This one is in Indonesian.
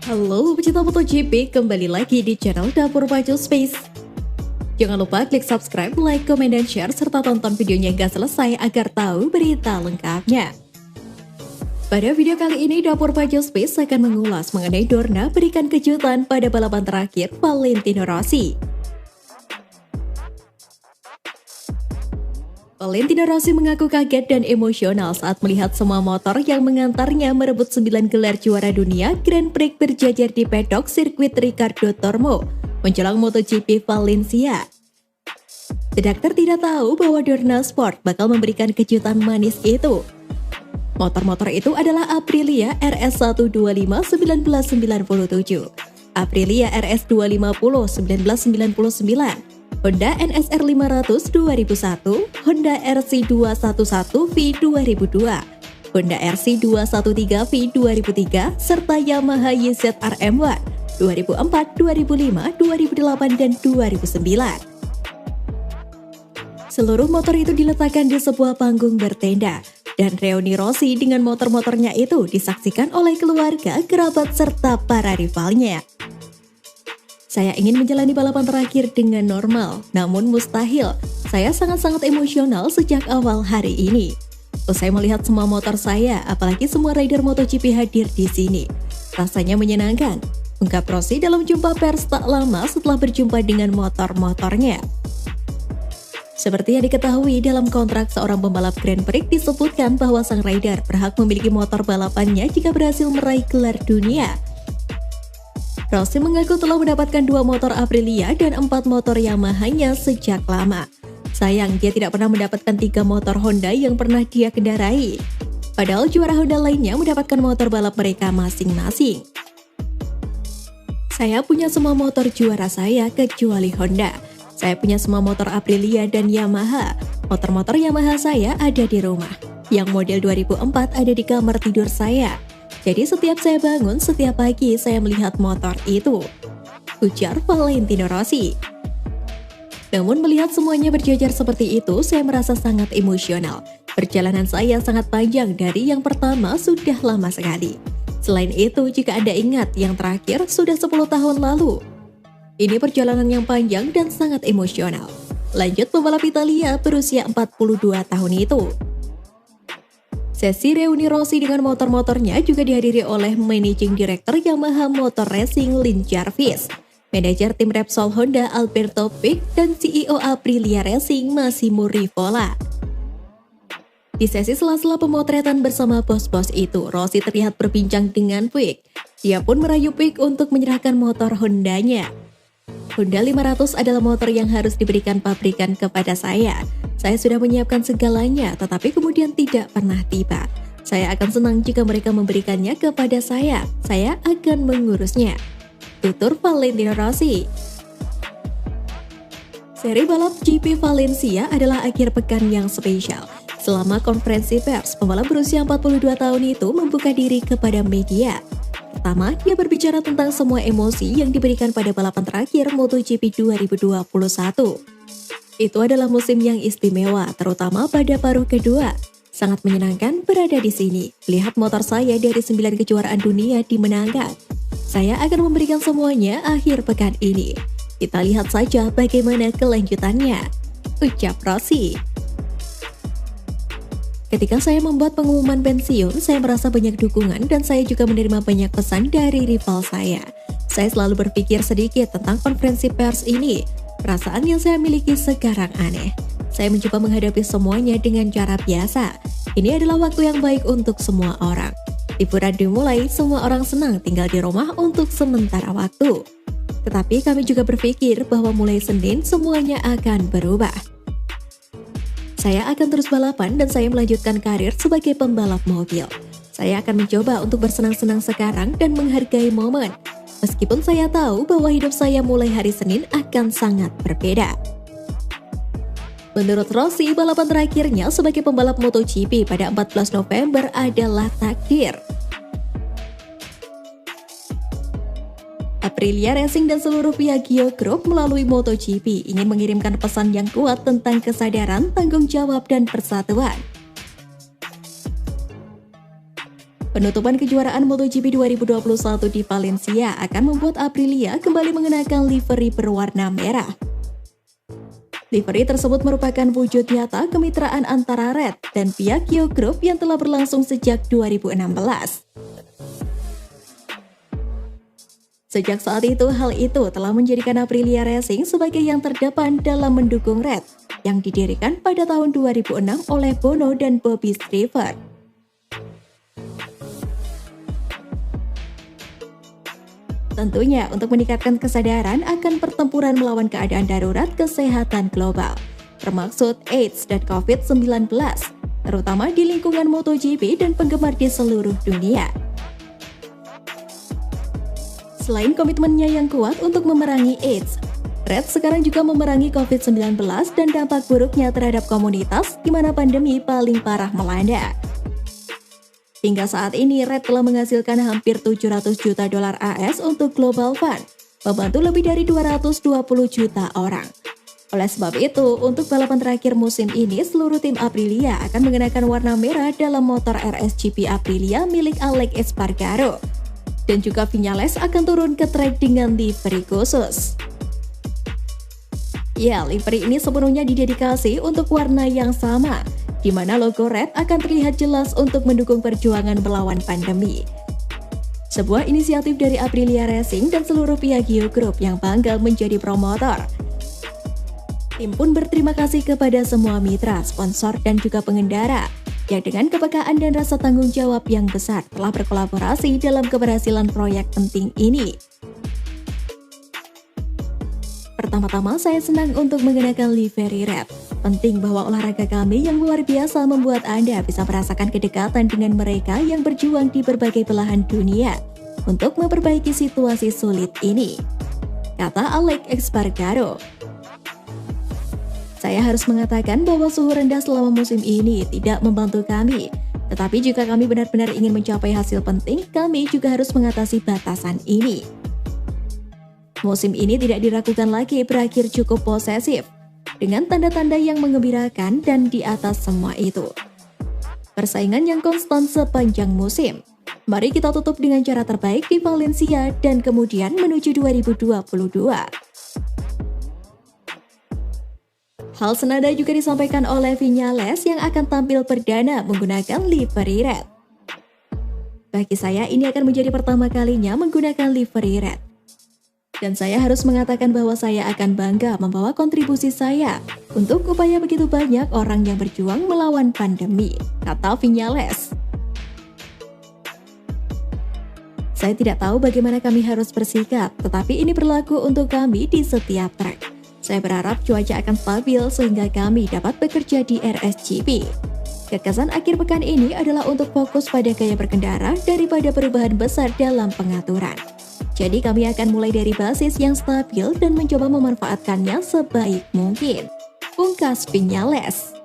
Halo pecinta MotoGP, kembali lagi di channel Dapur Baju Space. Jangan lupa klik subscribe, like, komen, dan share, serta tonton videonya hingga selesai agar tahu berita lengkapnya. Pada video kali ini, Dapur Baju Space akan mengulas mengenai Dorna berikan kejutan pada balapan terakhir Valentino Rossi. Valentino Rossi mengaku kaget dan emosional saat melihat semua motor yang mengantarnya merebut 9 gelar juara dunia Grand Prix berjajar di pedok sirkuit Ricardo Tormo menjelang MotoGP Valencia. Redaktur tidak tahu bahwa Dorna Sport bakal memberikan kejutan manis itu. Motor-motor itu adalah Aprilia RS125 1997, Aprilia RS250 1999, Honda NSR 500 2001, Honda RC211V 2002, Honda RC213V 2003, serta Yamaha YZR-M1 2004, 2005, 2008, dan 2009. Seluruh motor itu diletakkan di sebuah panggung bertenda, dan reuni Rossi dengan motor-motornya itu disaksikan oleh keluarga, kerabat, serta para rivalnya. Saya ingin menjalani balapan terakhir dengan normal, namun mustahil. Saya sangat-sangat emosional sejak awal hari ini. Usai melihat semua motor saya, apalagi semua rider MotoGP hadir di sini. Rasanya menyenangkan, ungkap Rossi dalam jumpa pers tak lama setelah berjumpa dengan motor-motornya. Seperti yang diketahui, dalam kontrak seorang pembalap Grand Prix disebutkan bahwa sang rider berhak memiliki motor balapannya jika berhasil meraih gelar dunia. Rossi mengaku telah mendapatkan 2 motor Aprilia dan 4 motor Yamaha-nya sejak lama. Sayang, dia tidak pernah mendapatkan 3 motor Honda yang pernah dia kendarai. Padahal juara Honda lainnya mendapatkan motor balap mereka masing-masing. Saya punya semua motor juara saya kecuali Honda. Saya punya semua motor Aprilia dan Yamaha. Motor-motor Yamaha saya ada di rumah. Yang model 2004 ada di kamar tidur saya. Jadi setiap saya bangun, setiap pagi saya melihat motor itu, ujar Valentino Rossi. Namun melihat semuanya berjajar seperti itu, saya merasa sangat emosional. Perjalanan saya sangat panjang, dari yang pertama sudah lama sekali. Selain itu, jika Anda ingat, yang terakhir sudah 10 tahun lalu. Ini perjalanan yang panjang dan sangat emosional. Lanjut pembalap Italia berusia 42 tahun itu. Sesi reuni Rossi dengan motor-motornya juga dihadiri oleh Managing Director Yamaha Motor Racing Lin Jarvis, Manajer tim Repsol Honda Alberto Pic, dan CEO Aprilia Racing Massimo Rivola. Di sesi sela-sela pemotretan bersama bos-bos itu, Rossi terlihat berbincang dengan Pic. Dia pun merayu Pic untuk menyerahkan motor Hondanya. Honda 500 adalah motor yang harus diberikan pabrikan kepada saya. Saya sudah menyiapkan segalanya, tetapi kemudian tidak pernah tiba. Saya akan senang jika mereka memberikannya kepada saya. Saya akan mengurusnya, tutur Valentino Rossi. Seri balap GP Valencia adalah akhir pekan yang spesial. Selama konferensi pers, pembalap berusia 42 tahun itu membuka diri kepada media. Pertama, dia berbicara tentang semua emosi yang diberikan pada balapan terakhir MotoGP 2021. Itu adalah musim yang istimewa, terutama pada paruh kedua. Sangat menyenangkan berada di sini. Lihat motor saya dari 9 kejuaraan dunia dimenangkan. Saya akan memberikan semuanya akhir pekan ini. Kita lihat saja bagaimana kelanjutannya, ucap Rossi. Ketika saya membuat pengumuman pensiun, saya merasa banyak dukungan dan saya juga menerima banyak pesan dari rival saya. Saya selalu berpikir sedikit tentang konferensi pers ini. Perasaan yang saya miliki sekarang aneh. Saya mencoba menghadapi semuanya dengan cara biasa. Ini adalah waktu yang baik untuk semua orang. Liburan dimulai, semua orang senang tinggal di rumah untuk sementara waktu. Tetapi kami juga berpikir bahwa mulai Senin semuanya akan berubah. Saya akan terus balapan dan saya melanjutkan karir sebagai pembalap mobil. Saya akan mencoba untuk bersenang-senang sekarang dan menghargai momen. Meskipun saya tahu bahwa hidup saya mulai hari Senin akan sangat berbeda. Menurut Rossi, balapan terakhirnya sebagai pembalap MotoGP pada 14 November adalah takdir. Aprilia Racing dan seluruh Piaggio Group melalui MotoGP ingin mengirimkan pesan yang kuat tentang kesadaran, tanggung jawab, dan persatuan. Penutupan kejuaraan MotoGP 2021 di Valencia akan membuat Aprilia kembali mengenakan livery berwarna merah. Livery tersebut merupakan wujud nyata kemitraan antara Red dan Piaggio Group yang telah berlangsung sejak 2016. Sejak saat itu, hal itu telah menjadikan Aprilia Racing sebagai yang terdepan dalam mendukung Red, yang didirikan pada tahun 2006 oleh Bono dan Bobby Stryver. Tentunya untuk meningkatkan kesadaran akan pertempuran melawan keadaan darurat kesehatan global, termaksud AIDS dan COVID-19, terutama di lingkungan MotoGP dan penggemar di seluruh dunia. Selain komitmennya yang kuat untuk memerangi AIDS, Red sekarang juga memerangi COVID-19 dan dampak buruknya terhadap komunitas di mana pandemi paling parah melanda. Hingga saat ini, Red telah menghasilkan hampir 700 juta dolar AS untuk Global Fund, membantu lebih dari 220 juta orang. Oleh sebab itu, untuk balapan terakhir musim ini, seluruh tim Aprilia akan mengenakan warna merah dalam motor RSGP Aprilia milik Alex Espargaro. Dan juga Viñales akan turun ke trek dengan livery khusus. Ya, livery ini sepenuhnya didedikasi untuk warna yang sama, di mana logo Red akan terlihat jelas untuk mendukung perjuangan melawan pandemi. Sebuah inisiatif dari Aprilia Racing dan seluruh Piaggio Group yang bangga menjadi promotor. Tim pun berterima kasih kepada semua mitra, sponsor, dan juga pengendara yang dengan kepekaan dan rasa tanggung jawab yang besar telah berkolaborasi dalam keberhasilan proyek penting ini. Pertama-tama, saya senang untuk mengenakan livery Red. Penting bahwa olahraga kami yang luar biasa membuat Anda bisa merasakan kedekatan dengan mereka yang berjuang di berbagai belahan dunia untuk memperbaiki situasi sulit ini, kata Alex Espargaro. Saya harus mengatakan bahwa suhu rendah selama musim ini tidak membantu kami, tetapi jika kami benar-benar ingin mencapai hasil penting, kami juga harus mengatasi batasan ini. Musim ini tidak diragukan lagi berakhir cukup posesif, dengan tanda-tanda yang mengembirakan dan di atas semua itu, persaingan yang konstan sepanjang musim. Mari kita tutup dengan cara terbaik di Valencia dan kemudian menuju 2022. Hal senada juga disampaikan oleh Viñales yang akan tampil perdana menggunakan livery Red. Bagi saya, ini akan menjadi pertama kalinya menggunakan livery Red. Dan saya harus mengatakan bahwa saya akan bangga membawa kontribusi saya untuk upaya begitu banyak orang yang berjuang melawan pandemi, kata Viñales. Saya tidak tahu bagaimana kami harus bersikap, tetapi ini berlaku untuk kami di setiap trek. Saya berharap cuaca akan stabil sehingga kami dapat bekerja di RSGP. Gagasan akhir pekan ini adalah untuk fokus pada gaya berkendara daripada perubahan besar dalam pengaturan. Jadi kami akan mulai dari basis yang stabil dan mencoba memanfaatkannya sebaik mungkin, pungkas Viñales.